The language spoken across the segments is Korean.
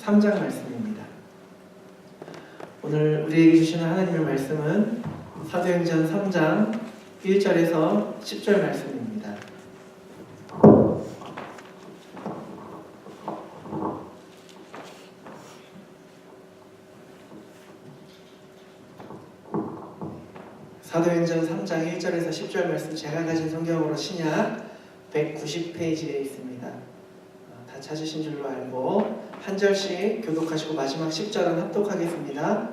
3장 말씀입니다. 오늘 우리에게 주시는 하나님의 말씀은 사도행전 3장 1절에서 10절 말씀입니다. 사도행전 3장 1절에서 10절 말씀, 제가 가진 성경으로 신약 190페이지에 있습니다. 다 찾으신 줄로 알고 한 절씩 교독하시고 마지막 10절은 합독하겠습니다.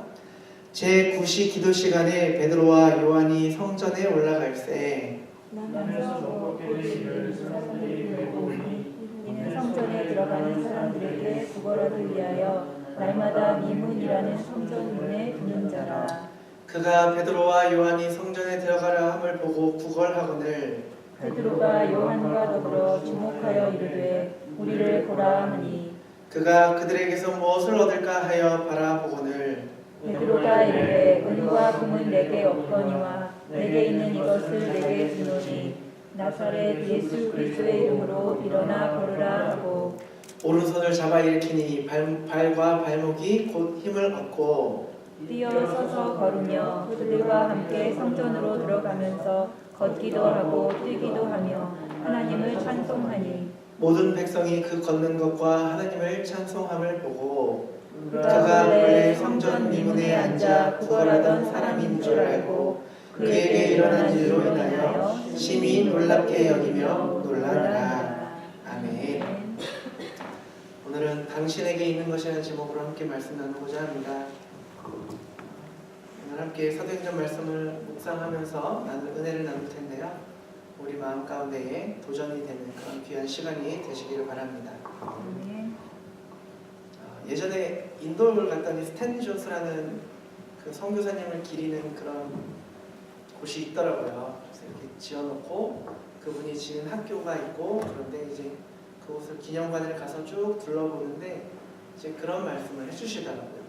제9시 기도 시간에 베드로와 요한이 성전에 올라갈새 나면서 먹고 이르는 사람들이 되고 오니 이는 성전에 들어가는 사람들에게 구걸하기 위하여 날마다 미문이라는 성전 문에 두는 자라. 그가 베드로와 요한이 성전에 들어가려 함을 보고 구걸하거늘 베드로가 요한과 더불어 주목하여 이르되 우리를 보라 하니 그가 그들에게서 무엇을 얻을까 하여 바라보거늘 베드로가 이르되 은과 금은 내게 없거니와 내게 있는 이것을 내게 주노니 나사렛 예수 그리스도의 이름으로 일어나 걸으라 하고 오른손을 잡아 일으키니 발과 발목이 곧 힘을 얻고 뛰어 서서 걸으며 그들과 함께 성전으로 들어가면서 걷기도 하고 뛰기도 하며 하나님을 찬송하니 모든 백성이 그 걷는 것과 하나님을 찬송함을 보고 그가 원래 성전 미문에 앉아 구걸하던 사람인 줄 알고 그에게 일어난 일로 인하여 심히 놀랍게 여기며 놀라더라. 아멘. 오늘은 당신에게 있는 것이라는 제목으로 함께 말씀 나누고자 합니다. 오늘 함께 사도행전 말씀을 묵상하면서 은혜를 나눌 텐데요, 우리 마음 가운데에 도전이 되는 그런 귀한 시간이 되시기를 바랍니다. 예전에 인도를 갔더니 스탠리 존스라는 그 선교사님을 기리는 그런 곳이 있더라고요. 그래서 이렇게 지어놓고 그분이 지은 학교가 있고, 그런데 이제 그곳을 기념관을 가서 쭉 둘러보는데 이제 그런 말씀을 해주시더라고요.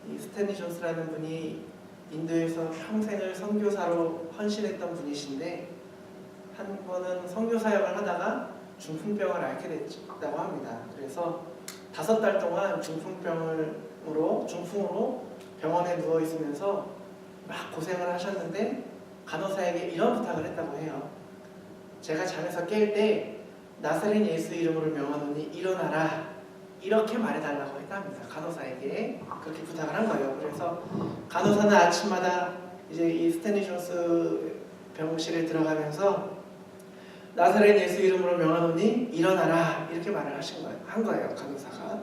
이 스탠리 존스라는 분이 인도에서 평생을 선교사로 헌신했던 분이신데, 한 번은 선교 사역을 하다가 중풍병을 앓게 됐다고 합니다. 그래서 5달 동안 중풍으로 병원에 누워 있으면서 막 고생을 하셨는데 간호사에게 이런 부탁을 했다고 해요. 제가 잠에서 깰 때 나사렛 예수 이름으로 명하노니 일어나라, 이렇게 말해달라고 했답니다. 간호사에게 그렇게 부탁을 한 거예요. 그래서 간호사는 아침마다 이제 이 스탠리 존스 병실에 들어가면서 나사렛 예수 이름으로 명하노니 일어나라, 이렇게 말을 한 거예요, 간호사가.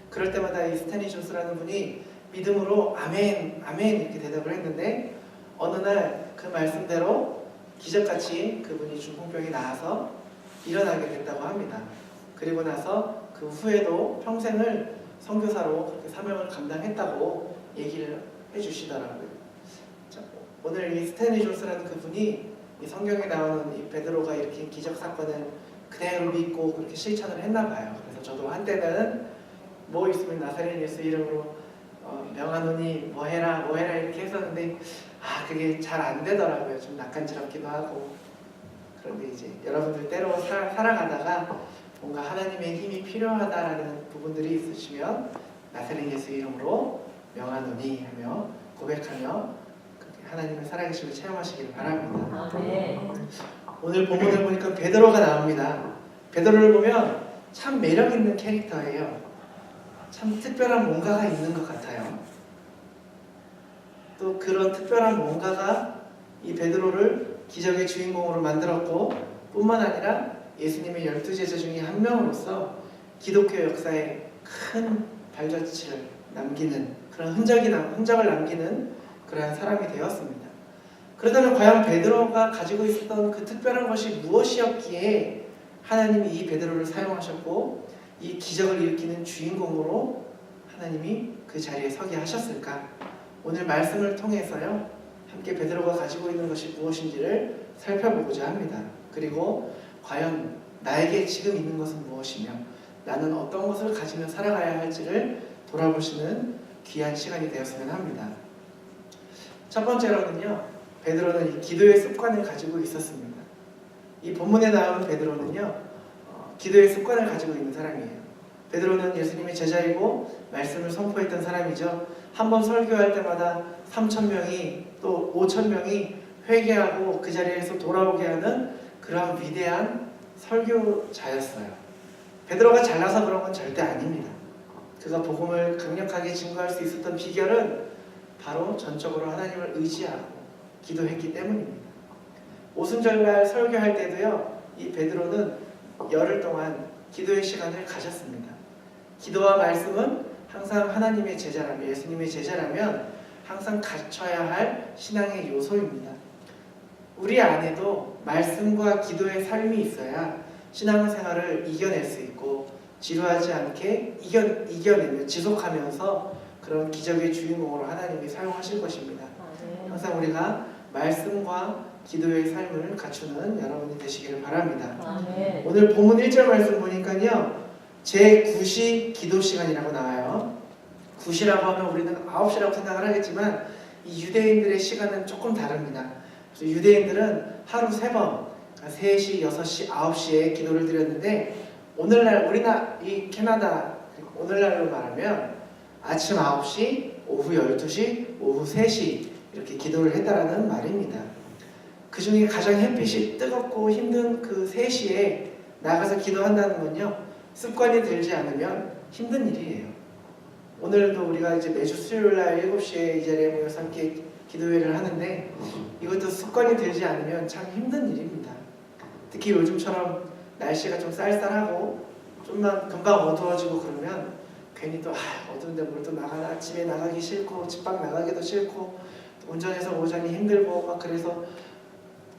그럴 때마다 이 스탠리 존스라는 분이 믿음으로 아멘, 아멘 이렇게 대답을 했는데, 어느 날 그 말씀대로 기적같이 그분이 중풍병이 나아서 일어나게 됐다고 합니다. 그리고 나서 그 후에도 평생을 선교사로 그렇게 사명을 감당했다고 얘기를 해주시더라고요. 자, 오늘 이 스탠리 존스라는 그분이 이 성경에 나오는 이 베드로가 일으킨 기적 사건을 그대로 믿고 그렇게 실천을 했나 봐요. 그래서 저도 한때는 뭐 있으면 나사렛 예수 이름으로 명하노니 뭐 해라 이렇게 했었는데 그게 잘 안 되더라고요. 좀 낯간지럽기도 하고. 그런데 이제 여러분들 때로 살아가다가 뭔가 하나님의 힘이 필요하다라는 부분들이 있으시면 나사렛 예수 이름으로 명하노니 하며 고백하며 하나님의 살아계심을 체험하시기를 바랍니다. 오늘 본문을 보니까 베드로가 나옵니다. 베드로를 보면 참 매력 있는 캐릭터예요. 참 특별한 뭔가가 있는 것 같아요. 또 그런 특별한 뭔가가 이 베드로를 기적의 주인공으로 만들었고, 뿐만 아니라 예수님의 12제자 중에 한 명으로서 기독교 역사에 큰 발자취를 남기는 그런 흔적을 남기는 그러한 사람이 되었습니다. 그렇다면 과연 베드로가 가지고 있었던 그 특별한 것이 무엇이었기에 하나님이 이 베드로를 사용하셨고 이 기적을 일으키는 주인공으로 하나님이 그 자리에 서게 하셨을까? 오늘 말씀을 통해서요, 함께 베드로가 가지고 있는 것이 무엇인지를 살펴보고자 합니다. 그리고 과연 나에게 지금 있는 것은 무엇이며 나는 어떤 것을 가지며 살아가야 할지를 돌아보시는 귀한 시간이 되었으면 합니다. 첫 번째로는요, 베드로는 이 기도의 습관을 가지고 있었습니다. 이 본문에 나오는 베드로는요, 기도의 습관을 가지고 있는 사람이에요. 베드로는 예수님의 제자이고 말씀을 선포했던 사람이죠. 한번 설교할 때마다 3,000명이 또 5,000명이 회개하고 그 자리에서 돌아오게 하는 그러한 위대한 설교자였어요. 베드로가 잘나서 그런 건 절대 아닙니다. 그가 복음을 강력하게 증거할 수 있었던 비결은 바로 전적으로 하나님을 의지하고 기도했기 때문입니다. 오순절날 설교할 때도요, 이 베드로는 열흘 동안 기도의 시간을 가졌습니다. 기도와 말씀은 항상 하나님의 제자라면, 예수님의 제자라면 항상 갖춰야 할 신앙의 요소입니다. 우리 안에도 말씀과 기도의 삶이 있어야 신앙생활을 이겨낼 수 있고 지루하지 않게 이겨내며 지속하면서 그런 기적의 주인공으로 하나님이 사용하실 것입니다. 항상 우리가 말씀과 기도의 삶을 갖추는 여러분이 되시기를 바랍니다. 아멘. 오늘 본문 1절 말씀 보니까요, 제9시 기도 시간이라고 나와요. 9시라고 하면 우리는 9시라고 생각을 하겠지만 이 유대인들의 시간은 조금 다릅니다. 그래서 유대인들은 하루 3번, 3시, 6시, 9시에 기도를 드렸는데, 오늘날 이 캐나다 오늘날로 말하면 아침 9시, 오후 12시, 오후 3시 이렇게 기도를 했다라는 말입니다. 그 중에 가장 햇빛이 뜨겁고 힘든 그 3시에 나가서 기도한다는 건요, 습관이 들지 않으면 힘든 일이에요. 오늘도 우리가 이제 매주 수요일날 7시에 이 자리에 모여서 함께 기도회를 하는데, 이것도 습관이 들지 않으면 참 힘든 일입니다. 특히 요즘처럼 날씨가 좀 쌀쌀하고 좀만 금방 어두워지고 그러면 괜히 또 어두운데 뭘 또 나가나, 집에 나가기 싫고 집 밖 나가기도 싫고 운전해서 오자니 힘들고 막, 그래서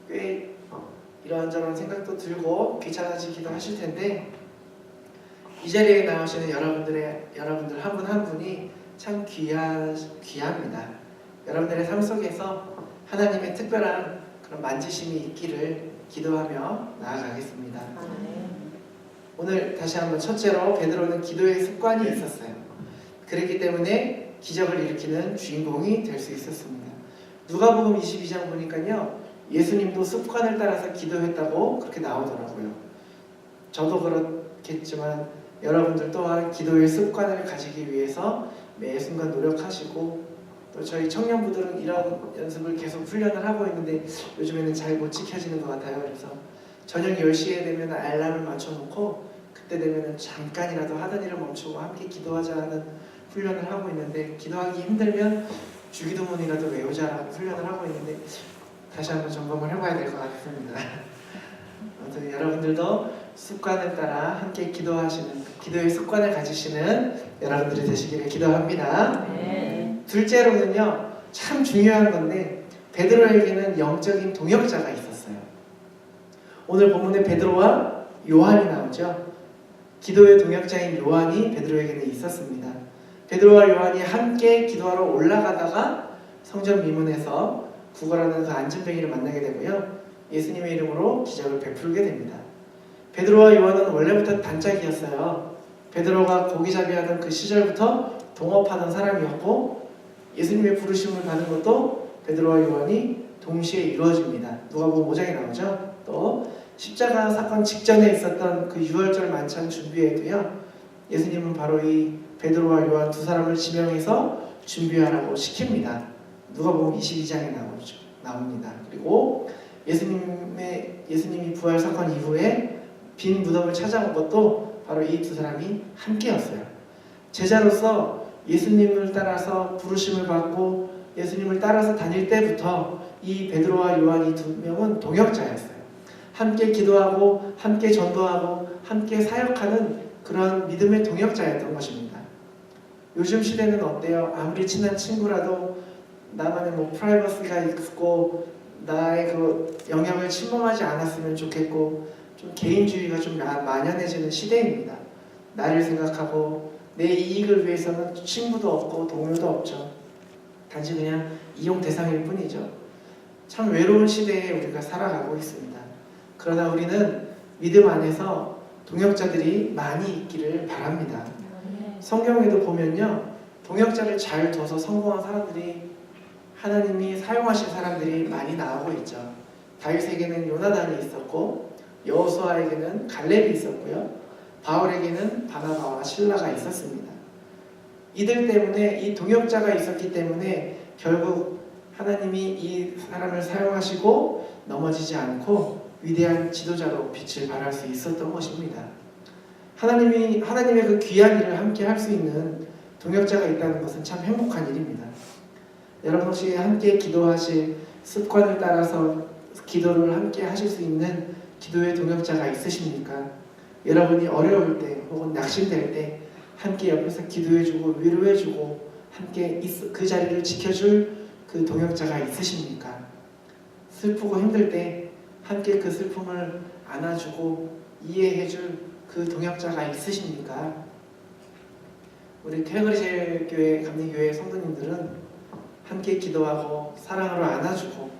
꽤 이런저런 생각도 들고 귀찮아지기도 하실 텐데, 이 자리에 나오시는 여러분들 한 분 한 분이 참 귀합니다. 여러분들의 삶 속에서 하나님의 특별한 그런 만지심이 있기를 기도하며 나아가겠습니다. 오늘 다시 한번 첫째로 베드로는 기도의 습관이 있었어요. 그렇기 때문에 기적을 일으키는 주인공이 될 수 있었습니다. 누가복음 22장 보니까요, 예수님도 습관을 따라서 기도했다고 그렇게 나오더라고요. 저도 그렇겠지만 여러분들 또한 기도의 습관을 가지기 위해서 매 순간 노력하시고, 또 저희 청년부들은 이런 연습을 계속 훈련을 하고 있는데 요즘에는 잘 못 지켜지는 것 같아요. 그래서 저녁 10시에 되면 알람을 맞춰놓고 그때 되면 잠깐이라도 하던 일을 멈추고 함께 기도하자는 훈련을 하고 있는데, 기도하기 힘들면 주기도문이라도 외우자라고 훈련을 하고 있는데 다시 한번 점검을 해봐야 될 것 같습니다. 아무튼 여러분들도 습관을 따라 함께 기도하시는, 기도의 습관을 가지시는 여러분들이 되시기를 기도합니다. 둘째로는요, 참 중요한 건데 베드로에게는 영적인 동역자가 있었어요. 오늘 본문에 베드로와 요한이 나오죠. 기도의 동역자인 요한이 베드로에게는 있었습니다. 베드로와 요한이 함께 기도하러 올라가다가 성전 미문에서 구걸하는 그 안진뱅이를 만나게 되고요, 예수님의 이름으로 기적을 베풀게 됩니다. 베드로와 요한은 원래부터 단짝이었어요. 베드로가 고기잡이하던 그 시절부터 동업하던 사람이었고, 예수님의 부르심을 받은 것도 베드로와 요한이 동시에 이루어집니다. 누가복음 5장에 나오죠. 또 십자가 사건 직전에 있었던 그 유월절 만찬 준비에도요, 예수님은 바로 이 베드로와 요한 두 사람을 지명해서 준비하라고 시킵니다. 누가복음 22장에 나옵니다. 그리고 예수님이 부활 사건 이후에 빈 무덤을 찾아온 것도 바로 이 두 사람이 함께였어요. 제자로서 예수님을 따라서 부르심을 받고 예수님을 따라서 다닐 때부터 이 베드로와 요한 이 두 명은 동역자였어요. 함께 기도하고 함께 전도하고 함께 사역하는 그런 믿음의 동역자였던 것입니다. 요즘 시대는 어때요? 아무리 친한 친구라도 나만의 프라이버시가 있고 나의 그 영역을 침범하지 않았으면 좋겠고, 좀 개인주의가 좀 만연해지는 시대입니다. 나를 생각하고 내 이익을 위해서는 친구도 없고 동료도 없죠. 단지 그냥 이용 대상일 뿐이죠. 참 외로운 시대에 우리가 살아가고 있습니다. 그러나 우리는 믿음 안에서 동역자들이 많이 있기를 바랍니다. 성경에도 보면요, 동역자를 잘 둬서 성공한 사람들이, 하나님이 사용하신 사람들이 많이 나오고 있죠. 다윗에게는 요나단이 있었고, 여호수아에게는 갈렙이 있었고요, 바울에게는 바나바와 실라가 있었습니다. 이들 때문에, 이 동역자가 있었기 때문에 결국 하나님이 이 사람을 사용하시고 넘어지지 않고 위대한 지도자로 빛을 발할 수 있었던 것입니다. 하나님의 그 귀한 일을 함께 할 수 있는 동역자가 있다는 것은 참 행복한 일입니다. 여러분 혹시 함께 기도하실 습관을 따라서 기도를 함께 하실 수 있는 기도의 동역자가 있으십니까? 여러분이 어려울 때 혹은 낙심될 때 함께 옆에서 기도해주고 위로해주고 함께 그 자리를 지켜줄 그 동역자가 있으십니까? 슬프고 힘들 때 함께 그 슬픔을 안아주고 이해해줄 그 동역자가 있으십니까? 우리 calvary제일교회 감리교회 성도님들은 함께 기도하고 사랑으로 안아주고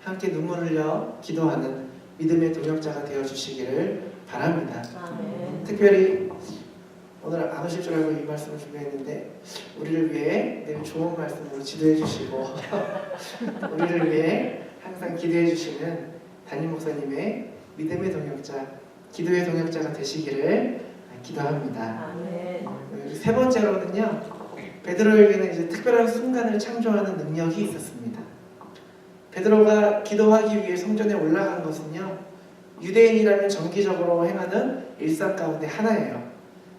함께 눈물 흘려 기도하는 믿음의 동역자가 되어주시기를 바랍니다. 특별히 오늘 안 오실 줄 알고 이 말씀을 준비했는데 우리를 위해 늘 좋은 말씀으로 지도해 주시고 우리를 위해 항상 기도해 주시는 담임 목사님의 믿음의 동역자, 기도의 동역자가 되시기를 기도합니다. 세 번째로는요, 베드로에게는 이제 특별한 순간을 창조하는 능력이 있었습니다. 베드로가 기도하기 위해 성전에 올라간 것은요, 유대인이라면 정기적으로 행하는 일상 가운데 하나예요.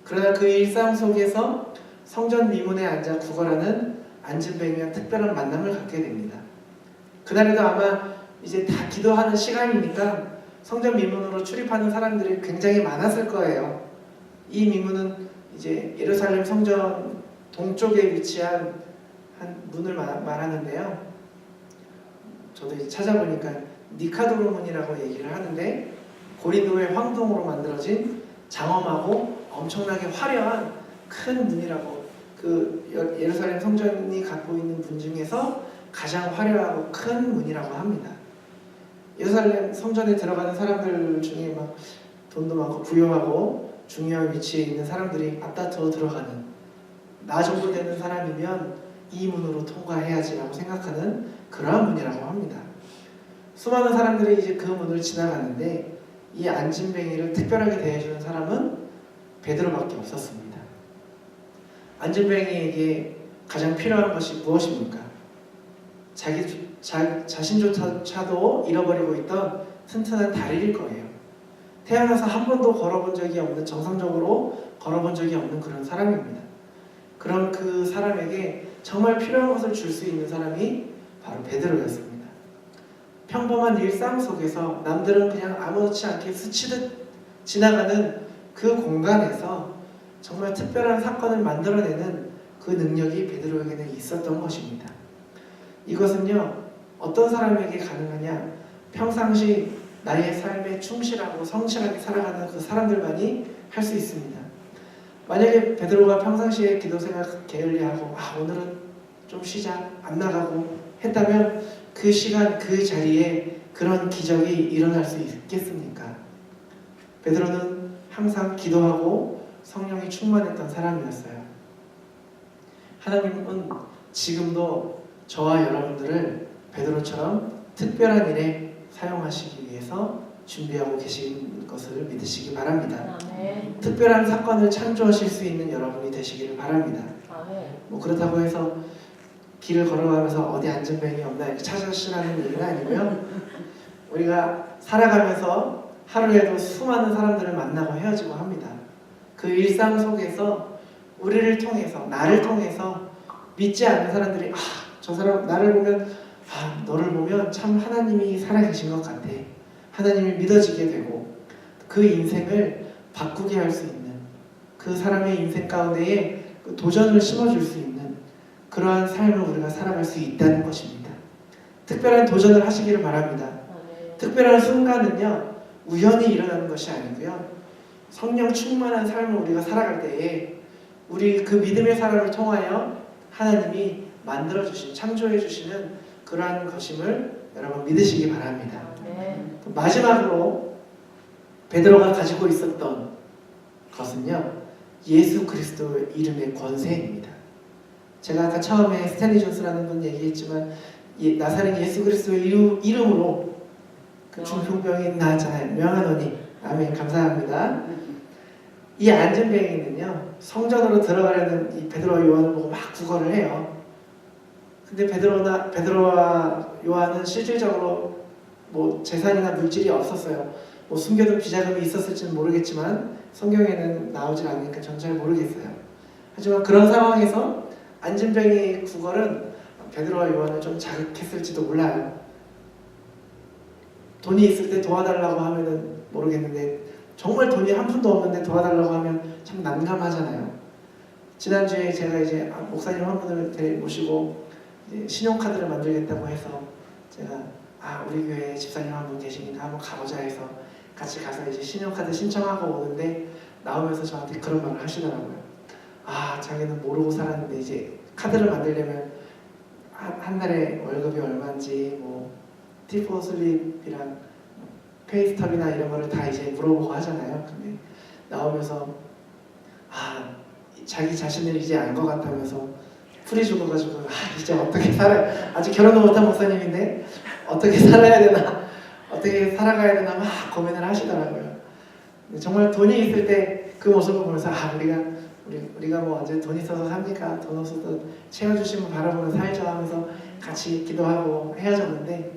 그러나 그 일상 속에서 성전 미문에 앉아 구걸하는 안진뱅이와 특별한 만남을 갖게 됩니다. 그날에도 아마 이제 다 기도하는 시간이니까 성전 미문으로 출입하는 사람들이 굉장히 많았을 거예요. 이 미문은 이제 예루살렘 성전 동쪽에 위치한 한 문을 말하는데요. 저도 이제 찾아보니까 니카도로 문이라고 얘기를 하는데 고린도의 황동으로 만들어진 장엄하고 엄청나게 화려한 큰 문이라고, 그 예루살렘 성전이 갖고 있는 문 중에서 가장 화려하고 큰 문이라고 합니다. 예루살렘 성전에 들어가는 사람들 중에 막 돈도 많고 부유하고 중요한 위치에 있는 사람들이 앞다투어 들어가는, 나 정도 되는 사람이면 이 문으로 통과해야지라고 생각하는 그러한 문이라고 합니다. 수많은 사람들이 이제 그 문을 지나가는데 이 안진뱅이를 특별하게 대해주는 사람은 베드로밖에 없었습니다. 안진뱅이에게 가장 필요한 것이 무엇입니까? 자신조차도 잃어버리고 있던 튼튼한 다리일 거예요. 태어나서 한 번도 걸어본 적이 없는, 정상적으로 걸어본 적이 없는 그런 사람입니다. 그런 그 사람에게 정말 필요한 것을 줄 수 있는 사람이 바로 베드로였습니다. 평범한 일상 속에서 남들은 그냥 아무렇지 않게 스치듯 지나가는 그 공간에서 정말 특별한 사건을 만들어내는 그 능력이 베드로에게는 있었던 것입니다. 이것은요, 어떤 사람에게 가능하냐? 평상시 나의 삶에 충실하고 성실하게 살아가는 그 사람들만이 할 수 있습니다. 만약에 베드로가 평상시에 기도 생각 게을리하고 오늘은 좀 쉬자, 안 나가고 했다면 그 시간 그 자리에 그런 기적이 일어날 수 있겠습니까? 베드로는 항상 기도하고 성령이 충만했던 사람이었어요. 하나님은 지금도 저와 여러분들을 베드로처럼 특별한 일에 사용하시기 위해서 준비하고 계신 것을 믿으시기 바랍니다. 아멘. 특별한 사건을 창조하실 수 있는 여러분이 되시기를 바랍니다. 아멘. 뭐 그렇다고 해서 길을 걸어가면서 어디 안전뱅이 없나 이렇게 찾으시라는 얘기는 아니고요. 우리가 살아가면서 하루에도 수많은 사람들을 만나고 헤어지고 합니다. 그 일상 속에서 우리를 통해서, 나를 통해서 믿지 않는 사람들이 저 사람 나를 보면 너를 보면 참 하나님이 살아계신 것 같아. 하나님이 믿어지게 되고 그 인생을 바꾸게 할 수 있는, 그 사람의 인생 가운데에 그 도전을 심어줄 수 있는 그러한 삶을 우리가 살아갈 수 있다는 것입니다. 특별한 도전을 하시기를 바랍니다. 특별한 순간은요, 우연히 일어나는 것이 아니고요, 성령 충만한 삶을 우리가 살아갈 때에 우리 그 믿음의 사람을 통하여 하나님이 만들어주신, 창조해주시는 그러한 것임을 여러분 믿으시기 바랍니다. 마지막으로 베드로가 가지고 있었던 것은요, 예수 그리스도의 이름의 권세입니다. 제가 아까 처음에 스탠리 존스라는 분 얘기했지만 나사렛 예수 그리스도의그 중풍병이 나았잖아요. 명하노니. 아멘. 감사합니다. 이 안전뱅이는요 성전으로 들어가려는 이 베드로와 요한을 보고 막 구걸을 해요. 근데 베드로와 요한은 실질적으로 뭐 재산이나 물질이 없었어요. 뭐 숨겨둔 비자금이 있었을지는 모르겠지만 성경에는 나오질 않으니까 전 잘 모르겠어요. 하지만 그런 상황에서 안전뱅이 구걸은 베드로와 요한을 좀 자극했을지도 몰라요. 돈이 있을 때 도와달라고 하면은 모르겠는데 정말 돈이 한 푼도 없는데 도와달라고 하면 참 난감하잖아요. 지난주에 제가 이제 목사님 한 분을 모시고 이제 신용카드를 만들겠다고 해서 제가 우리 교회에 집사님 한 분 계시니까 한번 가보자 해서 같이 가서 이제 신용카드 신청하고 오는데 나오면서 저한테 그런 말을 하시더라고요. 자기는 모르고 살았는데 이제 카드를 만들려면 한 달에 월급이 얼마인지 뭐 티포 슬립이랑 페이스톱이나 이런 거를 다 이제 물어보고 하잖아요. 근데 나오면서 자기 자신을 이제 알 것 같다면서 풀이 죽어가지고 이제 어떻게 아직 결혼도 못한 목사님인데 어떻게 살아야 되나 어떻게 살아가야 되나 막 고민을 하시더라고요. 정말 돈이 있을 때 그 모습을 보면서 우리가 뭐 언제 돈 있어서 삽니까? 돈 없어도 채워주시면 바라보면 살죠 하면서 같이 기도하고 헤어졌는데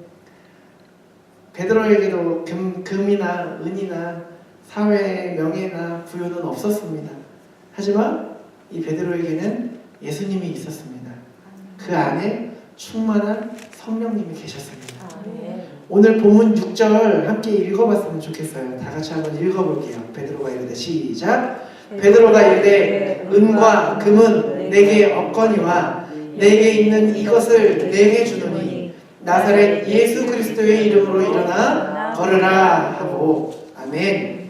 베드로에게도 금이나 은이나 사회의 명예나 부유는 없었습니다. 하지만 이 베드로에게는 예수님이 있었습니다. 그 안에 충만한 성령님이 계셨습니다. 오늘 본문 6절 함께 읽어봤으면 좋겠어요. 다 같이 한번 읽어볼게요. 베드로가 이르되 시작. 베드로가 이르되 은과 금은 내게 없거니와 내게 있는 이것을 내게 주노니 나사렛 예수 그리스도의 이름으로 일어나 걸으라 하고. 아멘.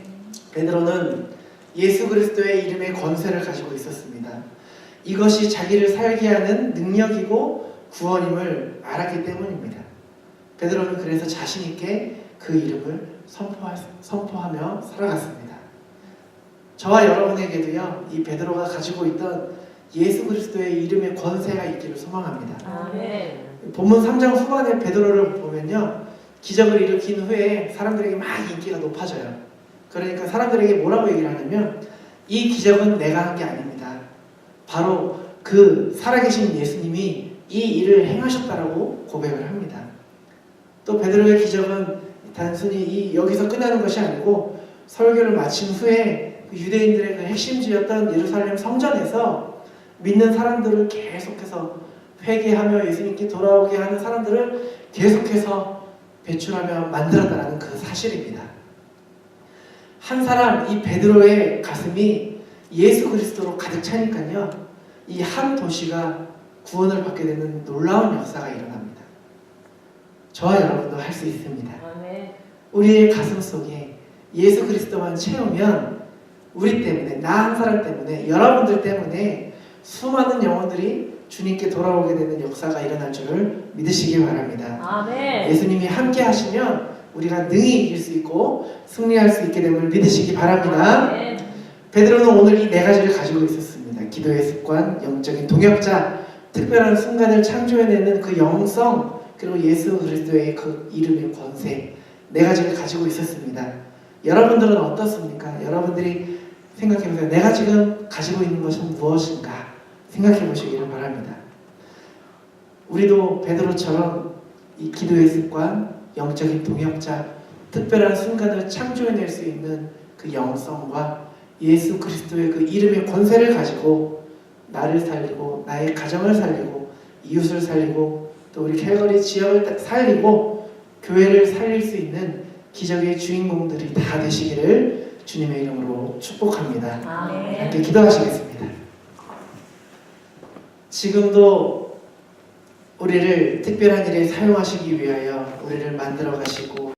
베드로는 예수 그리스도의 이름의 권세를 가지고 있었습니다. 이것이 자기를 살게 하는 능력이고 구원임을 알았기 때문입니다. 베드로는 그래서 자신 있게 그 이름을 선포하며 살아갔습니다. 저와 여러분에게도요, 이 베드로가 가지고 있던 예수 그리스도의 이름의 권세가 있기를 소망합니다. 아멘. 본문 3장 후반에 베드로를 보면요, 기적을 일으킨 후에 사람들에게 막 인기가 높아져요. 그러니까 사람들에게 뭐라고 얘기를 하냐면 이 기적은 내가 한 게 아닙니다. 바로 그 살아계신 예수님이 이 일을 행하셨다라고 고백을 합니다. 또 베드로의 기적은 단순히 여기서 끝나는 것이 아니고 설교를 마친 후에 유대인들의 그 핵심지였던 예루살렘 성전에서 믿는 사람들을 계속해서 회개하며 예수님께 돌아오게 하는 사람들을 계속해서 배출하며 만들었다는 그 사실입니다. 한 사람, 이 베드로의 가슴이 예수 그리스도로 가득 차니까요, 이 한 도시가 구원을 받게 되는 놀라운 역사가 일어납니다. 저와 여러분도 할 수 있습니다. 우리의 가슴 속에 예수 그리스도만 채우면 우리 때문에, 나 한 사람 때문에, 여러분들 때문에 수많은 영혼들이 주님께 돌아오게 되는 역사가 일어날 줄을 믿으시기 바랍니다. 아멘. 예수님이 함께 하시면 우리가 능히 이길 수 있고 승리할 수 있게 됨을 믿으시기 바랍니다. 아멘. 베드로는 오늘 이 네 가지를 가지고 있었습니다. 기도의 습관, 영적인 동역자, 특별한 순간을 창조해내는 그 영성, 그리고 예수 그리스도의 그 이름의 권세, 네 가지를 가지고 있었습니다. 여러분들은 어떻습니까? 여러분들이 생각해보세요. 내가 지금 가지고 있는 것은 무엇인가 생각해보시기를 바랍니다. 우리도 베드로처럼 이 기도의 습관, 영적인 동역자, 특별한 순간을 창조해낼 수 있는 그 영성과 예수 그리스도의 그 이름의 권세를 가지고 나를 살리고 나의 가정을 살리고 이웃을 살리고 또 우리 캘거리 지역을 살리고 교회를 살릴 수 있는 기적의 주인공들이 다 되시기를 주님의 이름으로 축복합니다. 아멘. 함께 기도하시겠습니다. 지금도 우리를 특별한 일에 사용하시기 위하여 우리를 만들어 가시고